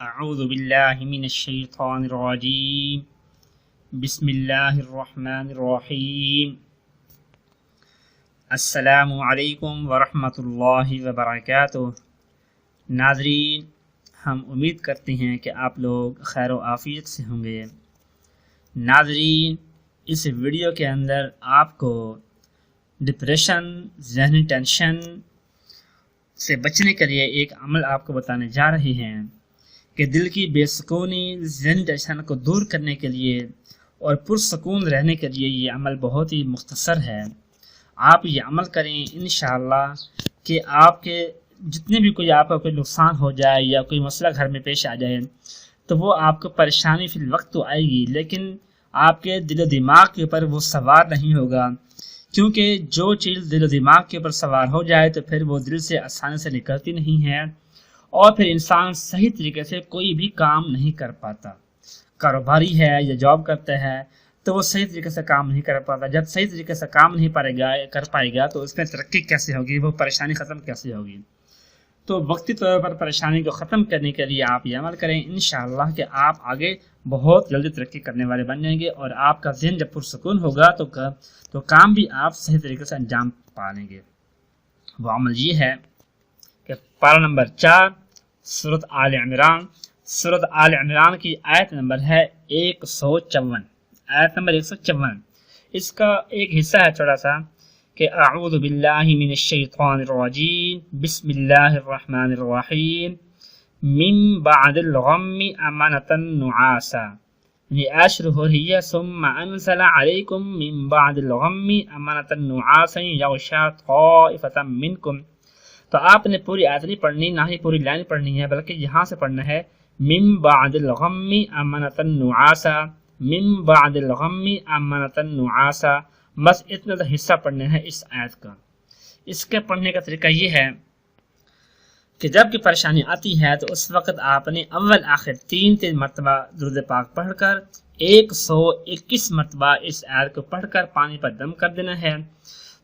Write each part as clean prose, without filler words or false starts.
اعوذ باللہ من الشیطان الرجیم بسم اللہ الرحمن الرحیم السلام علیکم ورحمۃ اللہ وبرکاتہ۔ ناظرین، ہم امید کرتے ہیں کہ آپ لوگ خیر و عافیت سے ہوں گے۔ ناظرین، اس ویڈیو کے اندر آپ کو ڈپریشن، ذہنی ٹینشن سے بچنے کے لیے ایک عمل آپ کو بتانے جا رہے ہیں کہ دل کی بے سکونی، ذہنی ٹینشن کو دور کرنے کے لیے اور پرسکون رہنے کے لیے یہ عمل بہت ہی مختصر ہے۔ آپ یہ عمل کریں انشاءاللہ کہ آپ کے جتنے بھی آپ کو کوئی نقصان ہو جائے یا کوئی مسئلہ گھر میں پیش آ جائے تو وہ آپ کو پریشانی فی الوقت تو آئے گی، لیکن آپ کے دل و دماغ کے اوپر وہ سوار نہیں ہوگا، کیونکہ جو چیز دل و دماغ کے اوپر سوار ہو جائے تو پھر وہ دل سے آسانی سے نکلتی نہیں ہے اور پھر انسان صحیح طریقے سے کوئی بھی کام نہیں کر پاتا۔ کاروباری ہے یا جاب کرتا ہے تو وہ صحیح طریقے سے کام نہیں کر پاتا۔ جب صحیح طریقے سے کام نہیں کر پائے گا تو اس میں ترقی کیسے ہوگی، وہ پریشانی ختم کیسے ہوگی؟ تو وقتی طور پر پریشانی کو ختم کرنے کے لیے آپ یہ عمل کریں انشاءاللہ کہ آپ آگے بہت جلدی ترقی کرنے والے بن جائیں گے، اور آپ کا ذہن جب پرسکون ہوگا تو کام بھی آپ صحیح طریقے سے انجام پا لیں گے۔ وہ عمل یہ ہے کہ پارہ نمبر 4 سورۃ آل عمران، سورۃ آل عمران کی آیت نمبر ہے 154، آیت نمبر 154۔ اس کا ایک حصہ ہے چھوٹا سا کہ اعوذ باللہ من الشیطان الرجیم بسم اللہ الرحمن الرحیم من بعد الغم امانۃ نعاسا، یعنی آیت شروع ہو رہی ہے ثم انزل علیکم من بعد الغم امانۃ نعاسا یغشی طائفۃ منکم۔ تو آپ نے پوری آیت نہیں پڑھنی، نہ ہی پوری لائن پڑھنی ہے، بلکہ یہاں سے پڑھنا ہے من بعد الغم امانۃ نعاسا، من بعد الغم امانۃ نعاسا، بس اتنا تو حصہ پڑھنا ہے اس آیت کا۔ اس کے پڑھنے کا طریقہ یہ ہے کہ جب کہ پریشانی آتی ہے تو اس وقت آپ نے اول آخر 3 مرتبہ درود پاک پڑھ کر 121 مرتبہ اس آیت کو پڑھ کر پانی پر دم کر دینا ہے۔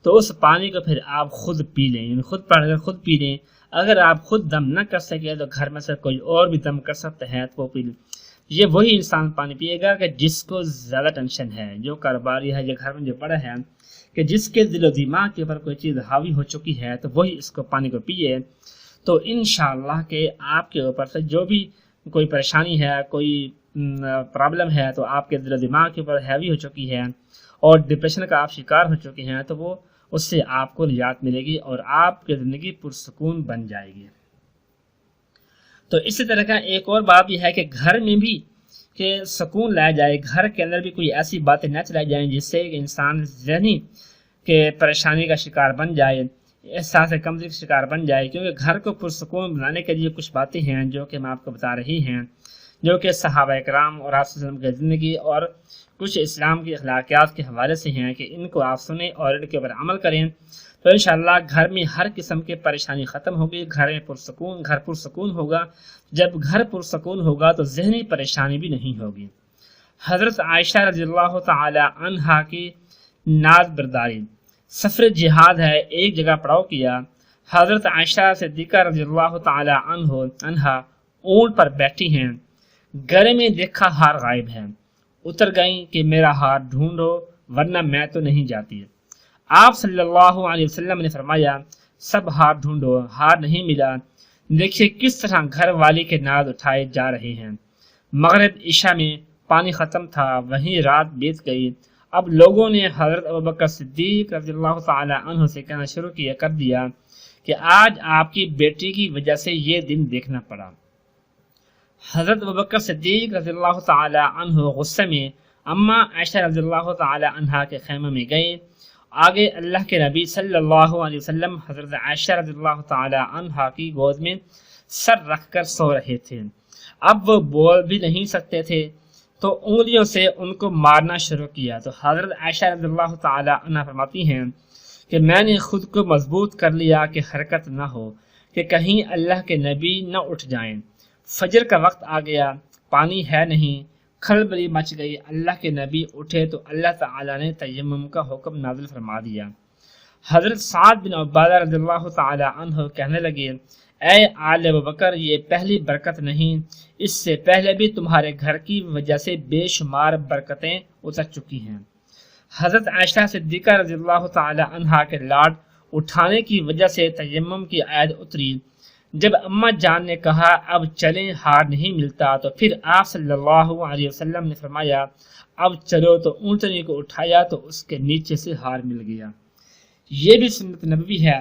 تو اس پانی کو پھر آپ خود پی لیں، یعنی خود پڑھ کر خود پی لیں۔ اگر آپ خود دم نہ کر سکے تو گھر میں سے کوئی اور بھی دم کر سکتا ہے تو وہ پی لیں۔ یہ وہی انسان پانی پیے گا کہ جس کو زیادہ ٹینشن ہے، جو کاروباری ہے یا گھر میں جو پڑا ہے، کہ جس کے دل و دماغ کے اوپر کوئی چیز حاوی ہو چکی ہے تو وہی اس کو پانی کو پیے۔ تو انشاءاللہ کہ آپ کے اوپر سے جو بھی کوئی پریشانی ہے، کوئی پرابلم ہے تو آپ کے دل و دماغ کے اوپر حاوی ہو چکی ہے اور ڈپریشن کا آپ شکار ہو چکے ہیں تو وہ اس سے آپ کو نجات ملے گی اور آپ کی زندگی پرسکون بن جائے گی۔ تو اسی طرح کا ایک اور بات یہ ہے کہ گھر میں بھی کہ سکون لایا جائے، گھر کے اندر بھی کوئی ایسی باتیں نہ چلائی جائیں جس سے انسان ذہنی کہ پریشانی کا شکار بن جائے، احساس کمزوری کا شکار بن جائے، کیونکہ گھر کو پرسکون بنانے کے لیے کچھ باتیں ہیں جو کہ میں آپ کو بتا رہی ہیں، جو کہ صحابہ کرام اور آپ صلی اللہ علیہ وسلم کی زندگی اور کچھ اسلام کی اخلاقیات کے حوالے سے ہیں کہ ان کو آپ سنیں اور ان کے اوپر عمل کریں تو انشاءاللہ گھر میں ہر قسم کی پریشانی ختم ہوگی، گھر پرسکون ہوگا۔ جب گھر پرسکون ہوگا تو ذہنی پریشانی بھی نہیں ہوگی۔ حضرت عائشہ رضی اللہ تعالی عنہا کی ناز برداری، سفر جہاد ہے، ایک جگہ پڑاؤ کیا، حضرت عائشہ صدیقہ رضی اللہ تعالی عنہا اونٹ پر بیٹھی ہیں، گلے میں دیکھا ہار غائب ہے، اتر گئیں کہ میرا ہار ڈھونڈو ورنہ میں تو نہیں جاتی۔ آپ صلی اللہ علیہ وسلم نے فرمایا سب ہار ڈھونڈو، ہار نہیں ملا، دیکھیے کس طرح گھر والی کے ناز اٹھائے جا رہے ہیں۔ مغرب عشاء میں پانی ختم تھا، وہیں رات بیت گئی۔ اب لوگوں نے حضرت ابوبکر صدیق رضی اللہ تعالی عنہ سے کہنا شروع کر دیا کہ آج آپ کی بیٹی کی وجہ سے یہ دن دیکھنا پڑا۔ حضرت ابوبکر صدیق رضی اللہ تعالی عنہ غصے میں اماں عائشہ رضی اللہ تعالی عنہا کے خیمے میں گئے۔ آگے اللہ کے نبی صلی اللہ علیہ وسلم حضرت عائشہ رضی اللہ تعالی عنہا کی گود میں سر رکھ کر سو رہے تھے۔ اب وہ بول بھی نہیں سکتے تھے تو انگلیوں سے ان کو مارنا شروع کیا۔ تو حضرت عائشہ رضی اللہ تعالی عنہا فرماتی ہیں کہ میں نے خود کو مضبوط کر لیا کہ حرکت نہ ہو، کہ کہیں اللہ کے نبی نہ اٹھ جائیں۔ فجر کا وقت آ گیا، پانی ہے نہیں، کھلبلی مچ گئی۔ اللہ کے نبی اٹھے تو اللہ تعالیٰ نے تیمم کا حکم نازل فرما دیا۔ حضرت سعد بن عبادہ رضی اللہ تعالی عنہ کہنے لگے اے آل ابو بکر، یہ پہلی برکت نہیں، اس سے پہلے بھی تمہارے گھر کی وجہ سے بے شمار برکتیں اتر چکی ہیں۔ حضرت عائشہ صدیقہ رضی اللہ تعالی عنہا کے لاڈ اٹھانے کی وجہ سے تیمم کی آیت اتری۔ جب اماں جان نے کہا اب چلیں، ہار نہیں ملتا، تو پھر آپ صلی اللہ علیہ وسلم نے فرمایا اب چلو، تو اونٹنی کو اٹھایا تو اس کے نیچے سے ہار مل گیا۔ یہ بھی سنت نبوی ہے،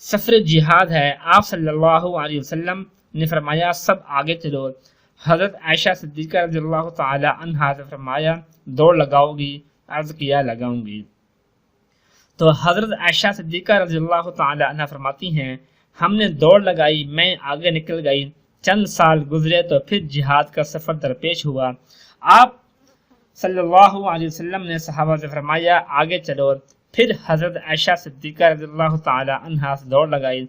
سفر جہاد ہے، آپ صلی اللہ علیہ وسلم نے فرمایا سب آگے چلو۔ حضرت عائشہ صدیقہ رضی اللہ تعالی عنہا سے فرمایا دوڑ لگاؤ گی؟ عرض کیا لگاؤں گی۔ تو حضرت عائشہ صدیقہ رضی اللہ تعالی عنہ فرماتی ہیں ہم نے دوڑ لگائی، میں آگے نکل گئی، چند سال گزرے تو پھر جہاد کا سفر درپیش ہوا۔ آپ صلی اللہ علیہ وسلم نے صحابہ سے فرمایا آگے چلو، پھر حضرت عائشہ صدیقہ رضی اللہ تعالی عنہا سے دوڑ لگائی۔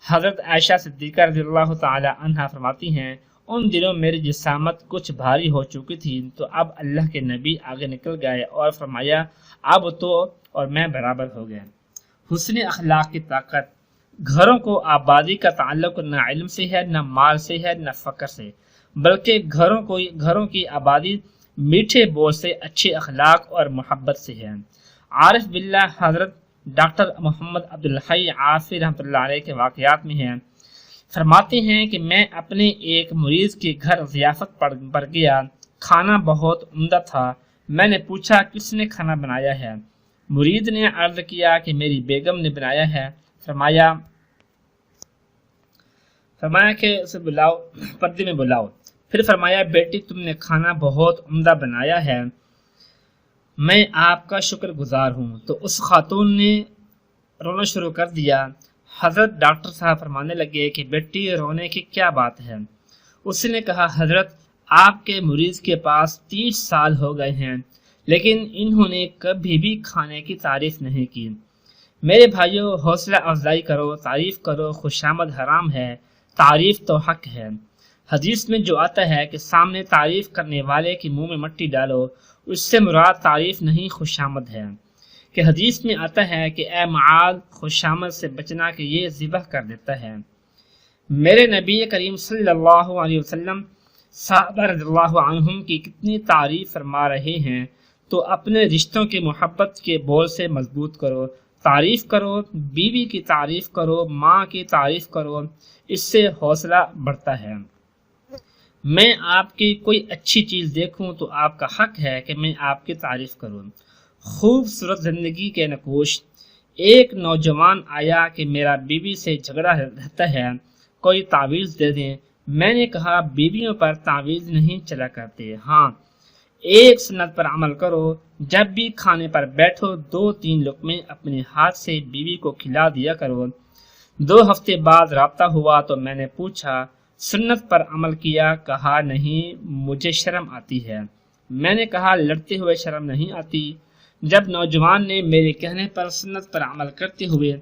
حضرت عائشہ صدیقہ رضی اللہ تعالی عنہا فرماتی ہیں ان دنوں میری جسامت کچھ بھاری ہو چکی تھی، تو اب اللہ کے نبی آگے نکل گئے اور فرمایا اب تو اور میں برابر ہو گئے۔ حسن اخلاق کی طاقت۔ گھروں کو آبادی کا تعلق نہ علم سے ہے، نہ مال سے ہے، نہ فقر سے، بلکہ گھروں کی آبادی میٹھے بول سے، اچھے اخلاق اور محبت سے ہے۔ عارف باللہ حضرت ڈاکٹر محمد عبدالحی عافی رحمۃ اللہ علیہ کے واقعات میں ہیں، فرماتے ہیں کہ میں اپنے ایک مریض کے گھر ضیافت پر گیا، کھانا بہت عمدہ تھا۔ میں نے پوچھا کس نے کھانا بنایا ہے؟ مرید نے عرض کیا کہ میری بیگم نے بنایا ہے۔ فرمایا کہ اسے بلاؤ، پردے میں بلاؤ۔ پھر فرمایا بیٹی تم نے کھانا بہت عمدہ بنایا ہے، میں آپ کا شکر گزار ہوں۔ تو اس خاتون نے رونا شروع کر دیا۔ حضرت ڈاکٹر صاحب فرمانے لگے کہ بیٹی رونے کی کیا بات ہے؟ اس نے کہا حضرت آپ کے مریض کے پاس 30 سال ہو گئے ہیں، لیکن انہوں نے کبھی بھی کھانے کی تعریف نہیں کی۔ میرے بھائیو حوصلہ افزائی کرو، تعریف کرو، خوشامد حرام ہے، تعریف تو حق ہے۔ حدیث میں جو آتا ہے کہ سامنے تعریف کرنے والے کے منہ میں مٹی ڈالو، اس سے مراد تعریف نہیں خوشامد ہے۔ کہ حدیث میں آتا ہے کہ اے معاذ خوشامد سے بچنا کہ یہ ذبح کر دیتا ہے۔ میرے نبی کریم صلی اللہ علیہ وسلم صحابہ رضی اللہ عنہم کی کتنی تعریف فرما رہے ہیں، تو اپنے رشتوں کی محبت کے بول سے مضبوط کرو، تعریف کرو، بیوی کی تعریف کرو، ماں کی تعریف کرو، اس سے حوصلہ بڑھتا ہے۔ میں آپ کی کوئی اچھی چیز دیکھوں تو آپ کا حق ہے کہ میں آپ کی تعریف کروں۔ خوبصورت زندگی کے نقوش۔ ایک نوجوان آیا کہ میرا بیوی سے جھگڑا رہتا ہے، کوئی تعویذ دے دیں۔ میں نے کہا بیویوں پر تعویذ نہیں چلا کرتے، ہاں ایک سنت پر عمل کرو، جب بھی کھانے پر بیٹھو 2-3 لقمے اپنے ہاتھ سے بیوی کو کھلا دیا کرو۔ 2 ہفتے بعد رابطہ ہوا تو میں نے پوچھا سنت پر عمل کیا؟ کہا نہیں مجھے شرم آتی ہے۔ میں نے کہا لڑتے ہوئے شرم نہیں آتی؟ جب نوجوان نے میرے کہنے پر سنت پر عمل کرتے ہوئے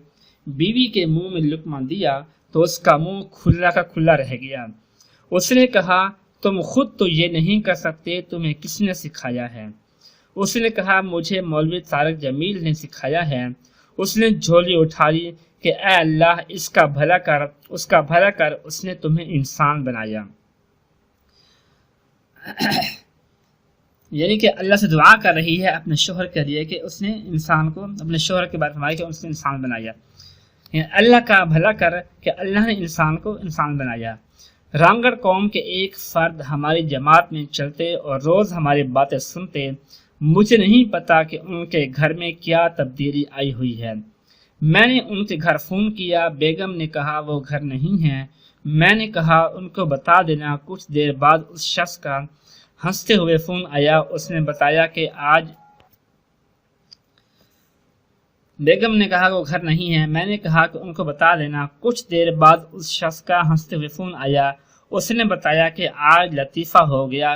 بیوی کے منہ میں لقمہ دیا تو اس کا منہ کھلا کا کھلا رہ گیا۔ اس نے کہا تم خود تو یہ نہیں کر سکتے، تمہیں کس نے سکھایا ہے؟ اس نے کہا مجھے مولوی طارق جمیل نے سکھایا ہے۔ اس نے جھولی اٹھا لی کہ اے اللہ اس کا بھلا کر، اس کا بھلا کر، اس نے تمہیں انسان بنایا۔ یعنی کہ اللہ سے دعا کر رہی ہے اپنے شوہر کے لیے کہ اس نے انسان کو، اپنے شوہر کے بارے میں کہ اس نے انسان بنایا، یعنی اللہ کا بھلا کر کہ اللہ نے انسان کو انسان بنایا۔ رامگڑھ قوم کے ایک فرد ہماری جماعت میں چلتے اور روز ہماری باتیں سنتے، مجھے نہیں پتا کہ ان کے گھر میں کیا تبدیلی آئی ہوئی ہے۔ میں نے ان کے گھر فون کیا، بیگم نے کہا وہ گھر نہیں ہیں۔ میں نے کہا ان کو بتا دینا۔ کچھ دیر بعد اس شخص کا ہنستے ہوئے فون آیا، اس نے بتایا کہ آج بیگم نے کہا وہ گھر نہیں ہے۔ میں نے کہا کہ ان کو بتا دینا۔ کچھ دیر بعد اس شخص کا ہنستے ہوئے فون آیا، اس نے بتایا کہ آج لطیفہ ہو گیا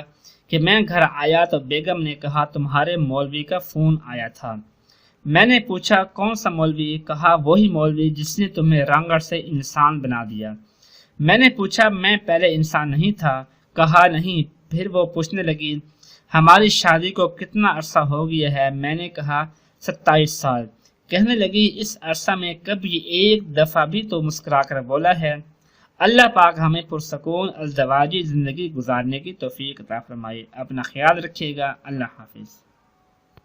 کہ میں گھر آیا تو بیگم نے کہا تمہارے مولوی کا فون آیا تھا۔ میں نے پوچھا کون سا مولوی؟ کہا وہی مولوی جس نے تمہیں رامگڑھ سے انسان بنا دیا۔ میں نے پوچھا میں پہلے انسان نہیں تھا؟ کہا نہیں۔ پھر وہ پوچھنے لگی ہماری شادی کو کتنا عرصہ ہو گیا ہے؟ میں نے کہا 27 سال۔ کہنے لگی اس عرصہ میں کبھی ایک دفعہ بھی تو مسکرا کر بولا ہے؟ اللہ پاک ہمیں پرسکون ازدواجی زندگی گزارنے کی توفیق عطا فرمائے۔ اپنا خیال رکھیے گا۔ اللہ حافظ۔